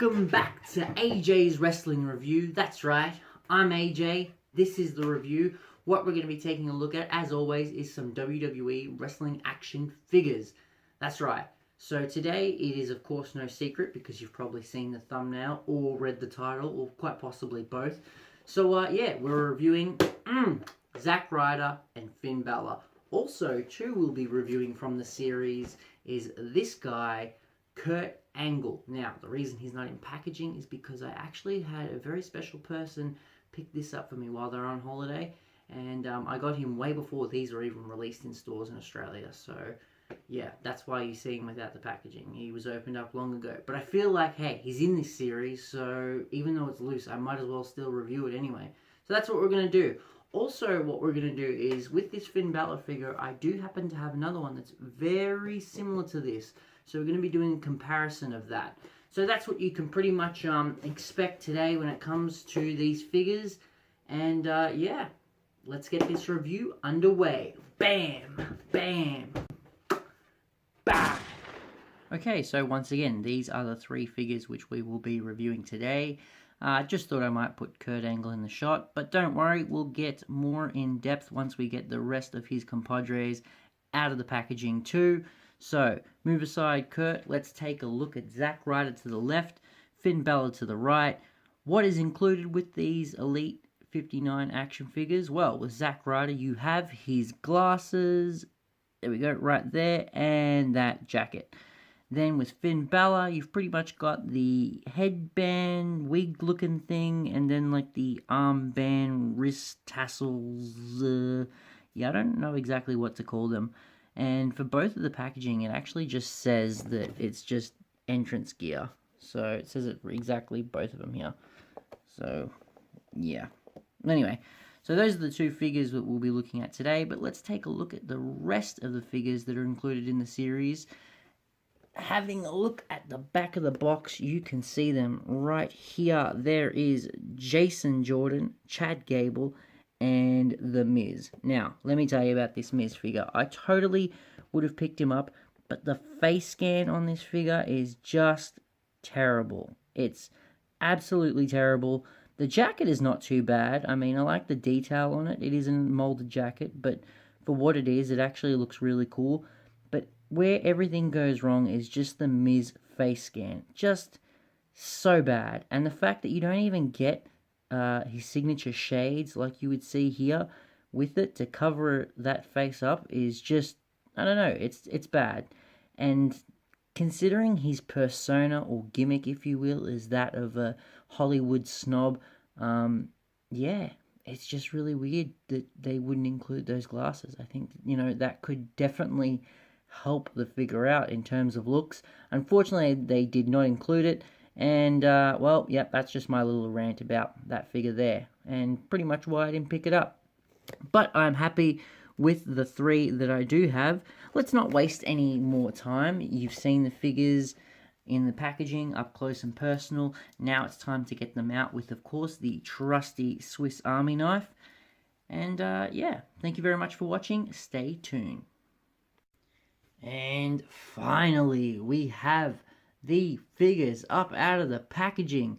Welcome back to AJ's Wrestling Review. That's right, I'm AJ. This is the review. What we're going to be taking a look at, as always, is some WWE wrestling action figures. That's right. So today, it is of course no secret because you've probably seen the thumbnail or read the title, or quite possibly both. So yeah, we're reviewing ZACK RYDER and Finn Balor. Also, too, we'll be reviewing from the series is this guy, Kurt Angle. Now, the reason he's not in packaging is because I actually had a very special person pick this up for me while they're on holiday, and I got him way before these were even released in stores in Australia. So yeah, that's why you see him without the packaging. He was opened up long ago, but I feel like, hey, he's in this series, so even though it's loose, I might as well still review it anyway. So that's what we're going to do. Also, what we're going to do is, with this Finn Balor figure, I do happen to have another one that's very similar to this. So we're going to be doing a comparison of that. So that's what you can pretty much expect today when it comes to these figures. And yeah, let's get this review underway. Bam! Bam! Bam! Okay, so once again, these are the three figures which we will be reviewing today. Just thought I might put Kurt Angle in the shot, but don't worry, we'll get more in depth once we get the rest of his compadres out of the packaging too. So, move aside Kurt, let's take a look at ZACK RYDER to the left, Finn Balor to the right. What is included with these Elite 59 action figures? Well, with ZACK RYDER you have his glasses, there we go, right there, and that jacket. Then with Finn Balor, you've pretty much got the headband, wig-looking thing, and then like the armband, wrist tassels. Yeah, I don't know exactly what to call them. And for both of the packaging, it actually just says that it's just entrance gear. So it says it for exactly both of them here. So, yeah. Anyway, so those are the two figures that we'll be looking at today. But let's take a look at the rest of the figures that are included in the series. Having a look at the back of the box, you can see them right here. There is Jason Jordan, Chad Gable, and The Miz. Now, let me tell you about this Miz figure. I totally would have picked him up, but the face scan on this figure is just terrible. It's absolutely terrible. The jacket is not too bad. I mean, I like the detail on it. It is a molded jacket, but for what it is, it actually looks really cool. But where everything goes wrong is just the Miz face scan. Just so bad. And the fact that you don't even get his signature shades like you would see here with it to cover that face up is just, I don't know, it's bad. And considering his persona or gimmick, if you will, is that of a Hollywood snob, yeah, it's just really weird that they wouldn't include those glasses. I think, you know, that could definitely help the figure out in terms of looks. Unfortunately, they did not include it. And, well, yep, that's just my little rant about that figure there. And pretty much why I didn't pick it up. But I'm happy with the three that I do have. Let's not waste any more time. You've seen the figures in the packaging, up close and personal. Now it's time to get them out with, of course, the trusty Swiss Army knife. And, yeah, thank you very much for watching. Stay tuned. And finally, we have the figures up out of the packaging.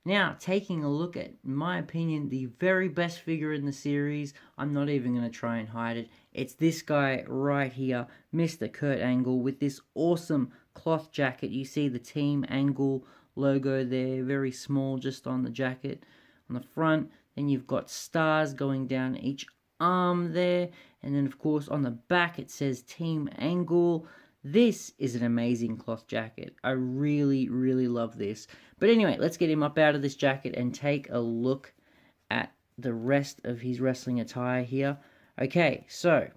Now, taking a look at, in my opinion, the very best figure in the series. I'm not even going to try and hide it. It's this guy right here, Mr. Kurt Angle, with this awesome cloth jacket. You see the Team Angle logo there, very small just on the jacket on the front. Then you've got stars going down each arm there. And then, of course, on the back it says Team Angle. This is an amazing cloth jacket. I really, really love this. But anyway, let's get him up out of this jacket and take a look at the rest of his wrestling attire here. Okay, so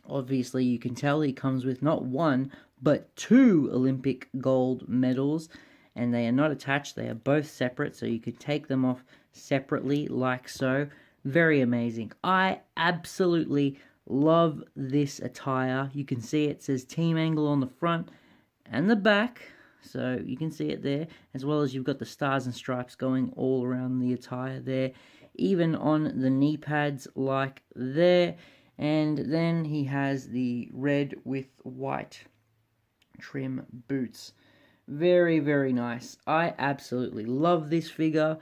obviously you can tell he comes with not one, but two Olympic gold medals. And they are not attached, they are both separate, so you can take them off separately like so. Very amazing. I absolutely love this attire. You can see it says Team Angle on the front and the back, so you can see it there, as well as you've got the stars and stripes going all around the attire there, even on the knee pads like there. And then he has the red with white trim boots. Very, very nice. I absolutely love this figure.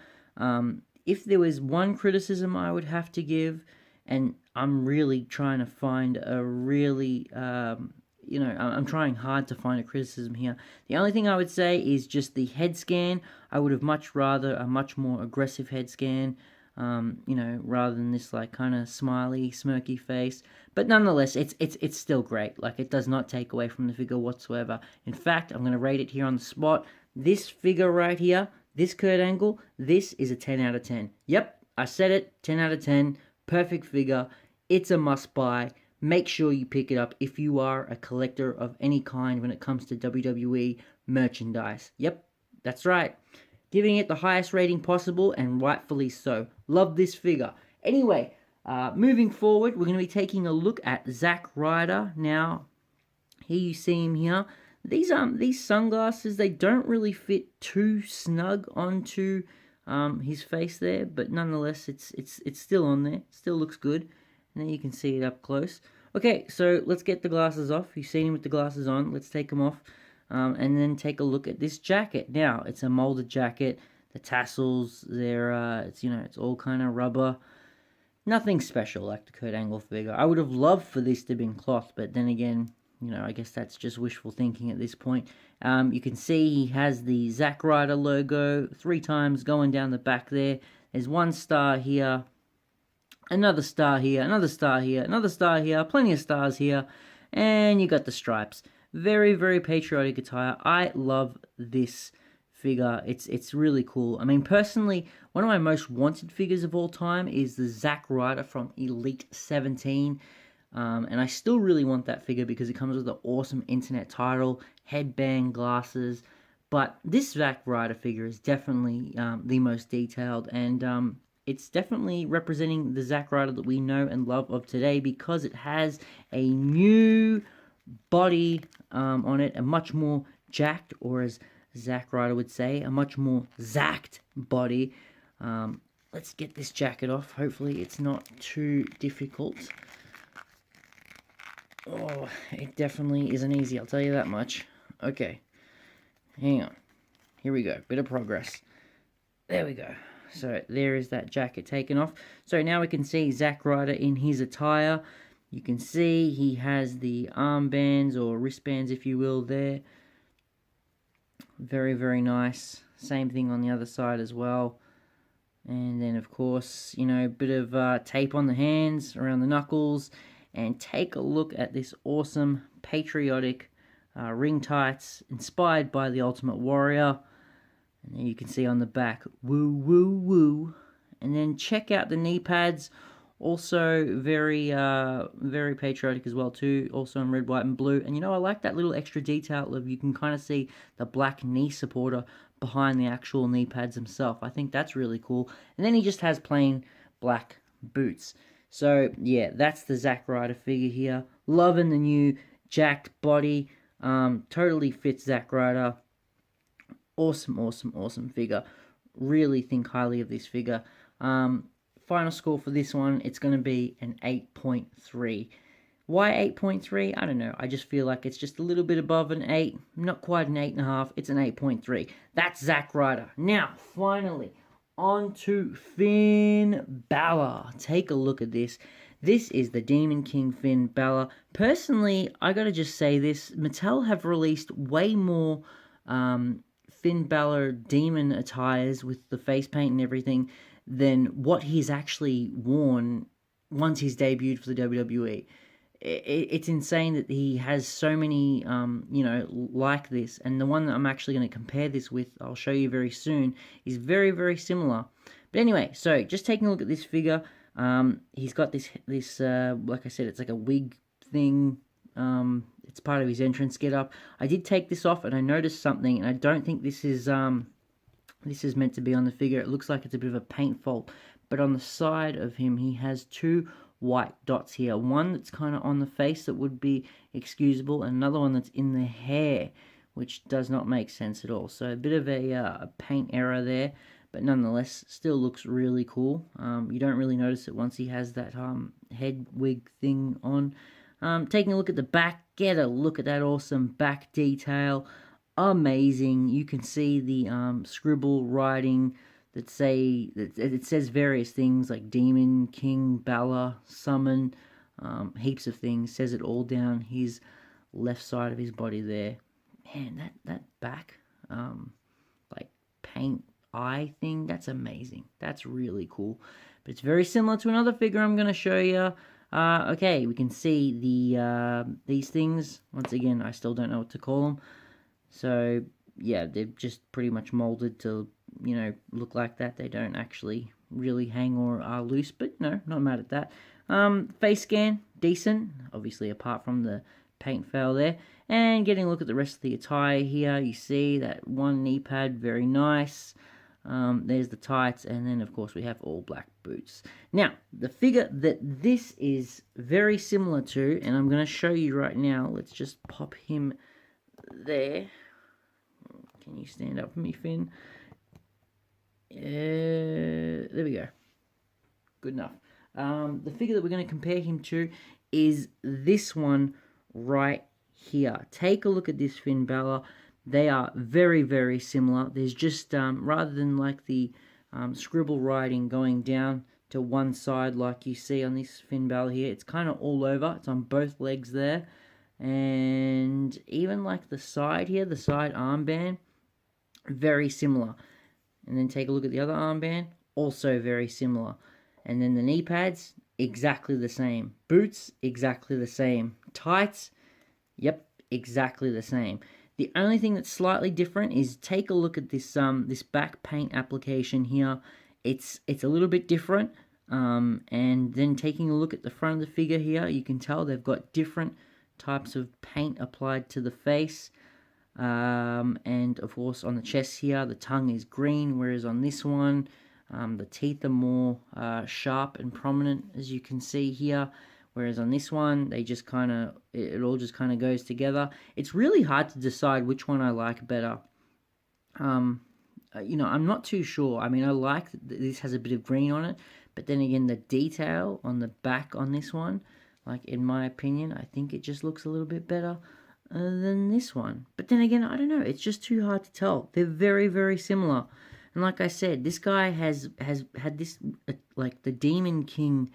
If there was one criticism I would have to give, and I'm really trying to find a really, I'm trying hard to find a criticism here. The only thing I would say is just the head scan. I would have much rather a much more aggressive head scan, rather than this like kind of smiley, smirky face. But nonetheless, it's still great. Like, it does not take away from the figure whatsoever. In fact, I'm going to rate it here on the spot. This figure right here, this Kurt Angle, this is a 10 out of 10. Yep, I said it, 10 out of 10. Perfect figure. It's a must buy. Make sure you pick it up if you are a collector of any kind when it comes to WWE merchandise. Yep, that's right. Giving it the highest rating possible, and rightfully so. Love this figure. Anyway, moving forward, we're going to be taking a look at ZACK RYDER. Now, here you see him here. These sunglasses, they don't really fit too snug onto his face there, but nonetheless, it's still on there. Still looks good. And then you can see it up close. Okay, so let's get the glasses off. You've seen him with the glasses on. Let's take them off. And then take a look at this jacket. Now, it's a molded jacket. The tassels, it's all kind of rubber. Nothing special like the Kurt Angle figure. I would have loved for this to have been cloth, but then again, I guess that's just wishful thinking at this point. You can see he has the ZACK RYDER logo 3 times going down the back there. There's 1 star here, another star here, another star here, another star here, plenty of stars here, and you got the stripes. Very, very patriotic attire. I love this figure. It's really cool. I mean, personally, one of my most wanted figures of all time is the ZACK RYDER from Elite 17. And I still really want that figure because it comes with an awesome internet title, headband, glasses. But this ZACK RYDER figure is definitely the most detailed, and it's definitely representing the ZACK RYDER that we know and love of today, because it has a new body on it, a much more jacked, or as ZACK RYDER would say, a much more zacked body. Let's get this jacket off. Hopefully it's not too difficult. Oh, it definitely isn't easy, I'll tell you that much. Okay, hang on. Here we go, bit of progress. There we go. So there is that jacket taken off. So now we can see ZACK RYDER in his attire. You can see he has the armbands, or wristbands if you will, there. Very, very nice. Same thing on the other side as well. And then, of course, a bit of tape on the hands, around the knuckles. And take a look at this awesome, patriotic ring tights, inspired by the Ultimate Warrior. And then you can see on the back, woo, woo, woo. And then check out the knee pads. Also very, very patriotic as well too. Also in red, white, and blue. And I like that little extra detail of, you can kind of see the black knee supporter behind the actual knee pads themselves. I think that's really cool. And then he just has plain black boots. So yeah, that's the ZACK RYDER figure here. Loving the new jacked body. Totally fits ZACK RYDER. Awesome, awesome, awesome figure. Really think highly of this figure. Final score for this one, it's going to be an 8.3. Why 8.3? I don't know. I just feel like it's just a little bit above an 8. Not quite an 8.5. It's an 8.3. That's ZACK RYDER. Now, finally, on to Finn Balor. Take a look at this. This is the Demon King Finn Balor. Personally, I gotta just say this. Mattel have released way more Finn Balor demon attires with the face paint and everything than what he's actually worn once he's debuted for the WWE. It's insane that he has so many, like this. And the one that I'm actually going to compare this with, I'll show you very soon, is very, very similar. But anyway, so just taking a look at this figure, he's got this, like I said, it's like a wig thing. It's part of his entrance get-up. I did take this off, and I noticed something, and I don't think this is meant to be on the figure. It looks like it's a bit of a paint fault. But on the side of him, he has 2 white dots here. One that's kind of on the face that would be excusable, and another one that's in the hair, which does not make sense at all. So a bit of a paint error there, but nonetheless, still looks really cool. You don't really notice it once he has that head wig thing on. Taking a look at the back, get a look at that awesome back detail. amazing. You can see the scribble writing that it says various things like demon, king, Balor, summon, heaps of things. Says it all down his left side of his body there. Man, that back like paint eye thing, that's amazing. That's really cool. But it's very similar to another figure I'm going to show you. Okay, we can see these things. Once again, I still don't know what to call them. So, yeah, they're just pretty much molded to, you know, look like that. They don't actually really hang or are loose, but no, not mad at that. Face scan, decent, obviously apart from the paint fail there. And getting a look at the rest of the attire here, you see that one knee pad, very nice. There's the tights, and then of course we have all black boots. Now, the figure that this is very similar to, and I'm going to show you right now, let's just pop him there. Can you stand up for me, Finn? There we go. Good enough. The figure that we're going to compare him to is this one right here. Take a look at this Finn Balor. They are very, very similar. There's just, rather than like the scribble writing going down to one side like you see on this Finn Balor here, it's kind of all over. It's on both legs there. And even like the side here, the side armband, very similar. And then take a look at the other armband, also very similar. And then the knee pads, exactly the same. Boots, exactly the same. Tights, yep, exactly the same. The only thing that's slightly different is take a look at this this back paint application here. It's a little bit different. And then taking a look at the front of the figure here, you can tell they've got different types of paint applied to the face. And of course on the chest here, the tongue is green, whereas on this one, the teeth are more sharp and prominent, as you can see here. Whereas on this one, they just kind of, it all just kind of goes together. It's really hard to decide which one I like better. You know, I'm not too sure. I mean, I like that this has a bit of green on it, but then again, the detail on the back on this one, like in my opinion, I think it just looks a little bit better than this one. But then again, I don't know. It's just too hard to tell. They're very, very similar. And like I said, this guy has had this, like the Demon King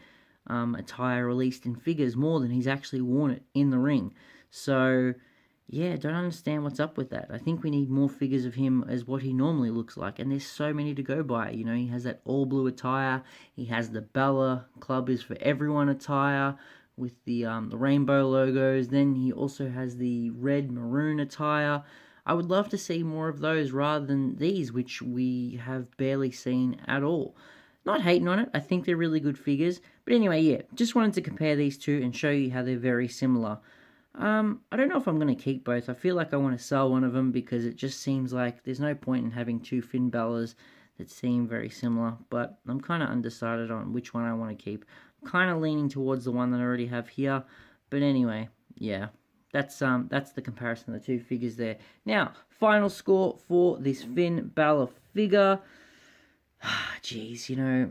attire released in figures more than he's actually worn it in the ring. So, yeah, don't understand what's up with that. I think we need more figures of him as what he normally looks like, and there's so many to go by. You know, he has that all-blue attire, he has the Balor Club is for Everyone attire with the rainbow logos, then he also has the red maroon attire. I would love to see more of those rather than these, which we have barely seen at all. Not hating on it, I think they're really good figures. But anyway, yeah, just wanted to compare these two and show you how they're very similar. I don't know if I'm going to keep both. I feel like I want to sell one of them because it just seems like there's no point in having two Finn Balors that seem very similar. But I'm kind of undecided on which one I want to keep. I'm kind of leaning towards the one that I already have here. But anyway, yeah, that's the comparison of the two figures there. Now, final score for this Finn Balor figure. Jeez, you know,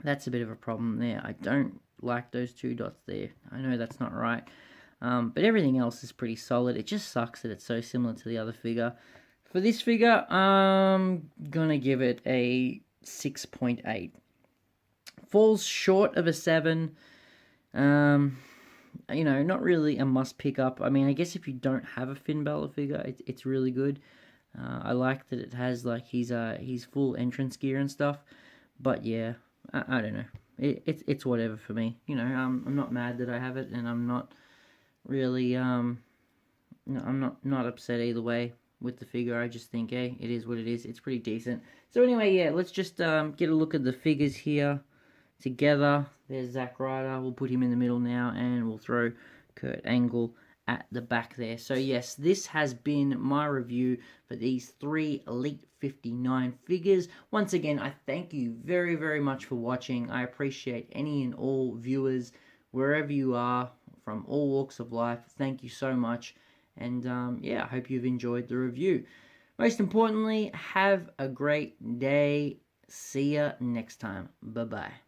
that's a bit of a problem there. I don't like those two dots there. I know that's not right. But everything else is pretty solid. It just sucks that it's so similar to the other figure. For this figure, I'm going to give it a 6.8. Falls short of a 7. You know, not really a must pick up. I mean, I guess if you don't have a Finn Balor figure, it's really good. I like that it has like his full entrance gear and stuff, but yeah, I don't know. It's whatever for me. You know, I'm not mad that I have it, and I'm not really I'm not upset either way with the figure. I just think, hey, it is what it is. It's pretty decent. So anyway, yeah, let's just get a look at the figures here together. There's Zack Ryder. We'll put him in the middle now, and we'll throw Kurt Angle at the back there. So yes, this has been my review for these 3 Elite 59 figures. Once again, I thank you very, very much for watching. I appreciate any and all viewers, wherever you are, from all walks of life. Thank you so much. And yeah, I hope you've enjoyed the review. Most importantly, have a great day. See ya next time. Bye-bye.